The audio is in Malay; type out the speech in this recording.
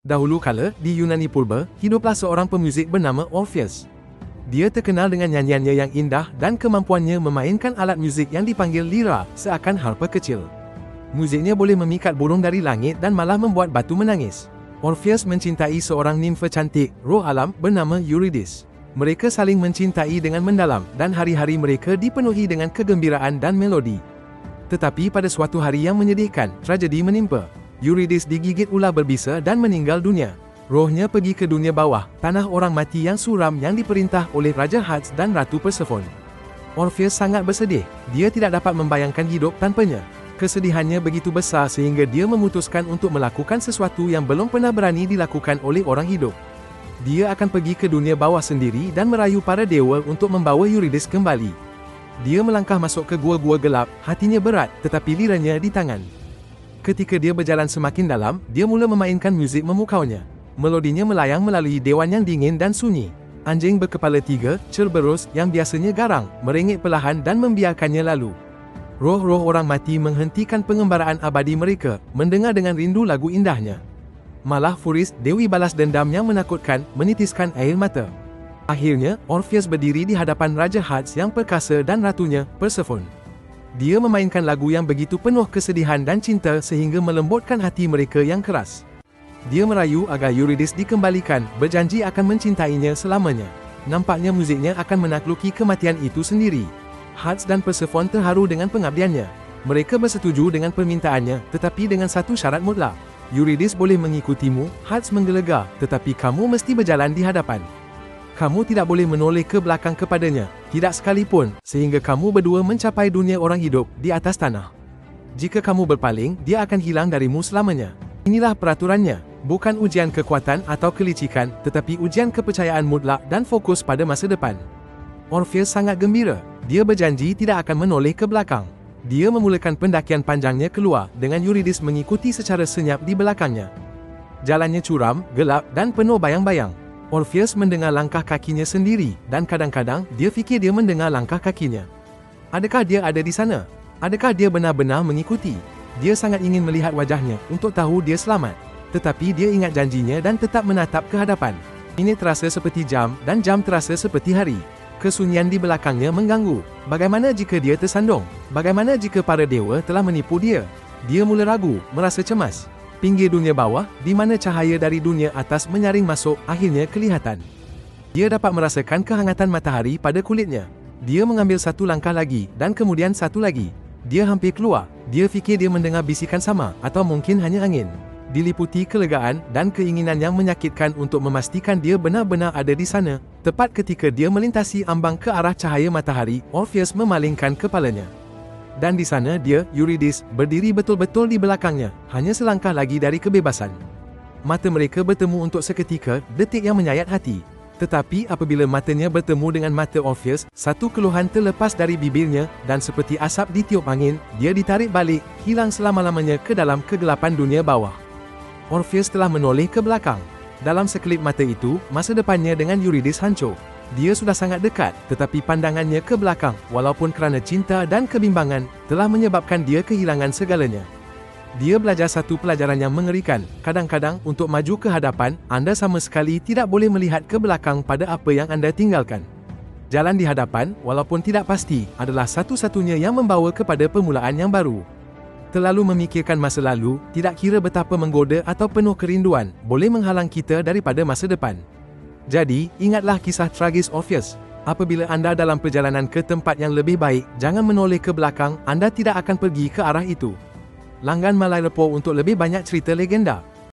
Dahulu kala, di Yunani Purba, hiduplah seorang pemuzik bernama Orpheus. Dia terkenal dengan nyanyiannya yang indah dan kemampuannya memainkan alat muzik yang dipanggil lira, seakan harpa kecil. Muziknya boleh memikat burung dari langit dan malah membuat batu menangis. Orpheus mencintai seorang nimfa cantik, roh alam, bernama Eurydice. Mereka saling mencintai dengan mendalam, dan hari-hari mereka dipenuhi dengan kegembiraan dan melodi. Tetapi pada suatu hari yang menyedihkan, tragedi menimpa. Eurydice digigit ular berbisa dan meninggal dunia. Rohnya pergi ke dunia bawah, tanah orang mati yang suram yang diperintah oleh Raja Hades dan Ratu Persephone. Orpheus sangat bersedih, dia tidak dapat membayangkan hidup tanpanya. Kesedihannya begitu besar sehingga dia memutuskan untuk melakukan sesuatu yang belum pernah berani dilakukan oleh orang hidup. Dia akan pergi ke dunia bawah sendiri dan merayu para dewa untuk membawa Eurydice kembali. Dia melangkah masuk ke gua-gua gelap, hatinya berat, tetapi liranya di tangan. Ketika dia berjalan semakin dalam, dia mula memainkan muzik memukaunya. Melodinya melayang melalui dewan yang dingin dan sunyi. Anjing berkepala 3, Cerberus, yang biasanya garang, merengek perlahan dan membiarkannya lalu. Roh-roh orang mati menghentikan pengembaraan abadi mereka, mendengar dengan rindu lagu indahnya. Malah Furis, dewi balas dendam yang menakutkan, menitiskan air mata. Akhirnya, Orpheus berdiri di hadapan Raja Hades yang perkasa dan ratunya, Persephone. Dia memainkan lagu yang begitu penuh kesedihan dan cinta sehingga melembutkan hati mereka yang keras. Dia merayu agar Eurydice dikembalikan, berjanji akan mencintainya selamanya. Nampaknya muziknya akan menakluki kematian itu sendiri. Hades dan Persephone terharu dengan pengabdiannya. Mereka bersetuju dengan permintaannya, tetapi dengan satu syarat mutlak. Eurydice boleh mengikutimu, Hades menggelegar, tetapi kamu mesti berjalan di hadapan. Kamu tidak boleh menoleh ke belakang kepadanya, tidak sekalipun, sehingga kamu berdua mencapai dunia orang hidup di atas tanah. Jika kamu berpaling, dia akan hilang darimu selamanya. Inilah peraturannya, bukan ujian kekuatan atau kelicikan, tetapi ujian kepercayaan mutlak dan fokus pada masa depan. Orpheus sangat gembira, dia berjanji tidak akan menoleh ke belakang. Dia memulakan pendakian panjangnya keluar, dengan Eurydice mengikuti secara senyap di belakangnya. Jalannya curam, gelap, dan penuh bayang-bayang. Orpheus mendengar langkah kakinya sendiri, dan kadang-kadang, dia fikir dia mendengar langkah kakinya. Adakah dia ada di sana? Adakah dia benar-benar mengikuti? Dia sangat ingin melihat wajahnya, untuk tahu dia selamat. Tetapi dia ingat janjinya dan tetap menatap ke hadapan. Ini terasa seperti jam, dan jam terasa seperti hari. Kesunyian di belakangnya mengganggu. Bagaimana jika dia tersandung? Bagaimana jika para dewa telah menipu dia? Dia mula ragu, merasa cemas. Pinggir dunia bawah, di mana cahaya dari dunia atas menyaring masuk, akhirnya kelihatan. Dia dapat merasakan kehangatan matahari pada kulitnya. Dia mengambil satu langkah lagi, dan kemudian satu lagi. Dia hampir keluar. Dia fikir dia mendengar bisikan sama, atau mungkin hanya angin. Diliputi kelegaan dan keinginan yang menyakitkan untuk memastikan dia benar-benar ada di sana. Tepat ketika dia melintasi ambang ke arah cahaya matahari, Orpheus memalingkan kepalanya. Dan di sana dia, Eurydice, berdiri betul-betul di belakangnya, hanya selangkah lagi dari kebebasan. Mata mereka bertemu untuk seketika, detik yang menyayat hati. Tetapi apabila matanya bertemu dengan mata Orpheus, satu keluhan terlepas dari bibirnya, dan seperti asap ditiup angin, dia ditarik balik, hilang selama-lamanya ke dalam kegelapan dunia bawah. Orpheus telah menoleh ke belakang. Dalam sekelip mata itu, masa depannya dengan Eurydice hancur. Dia sudah sangat dekat, tetapi pandangannya ke belakang, walaupun kerana cinta dan kebimbangan, telah menyebabkan dia kehilangan segalanya. Dia belajar satu pelajaran yang mengerikan. Kadang-kadang, untuk maju ke hadapan, anda sama sekali tidak boleh melihat ke belakang pada apa yang anda tinggalkan. Jalan di hadapan, walaupun tidak pasti, adalah satu-satunya yang membawa kepada permulaan yang baru. Terlalu memikirkan masa lalu, tidak kira betapa menggoda atau penuh kerinduan, boleh menghalang kita daripada masa depan. Jadi, ingatlah kisah tragis Orpheus. Apabila anda dalam perjalanan ke tempat yang lebih baik, jangan menoleh ke belakang, anda tidak akan pergi ke arah itu. Langgan Malai Report untuk lebih banyak cerita legenda.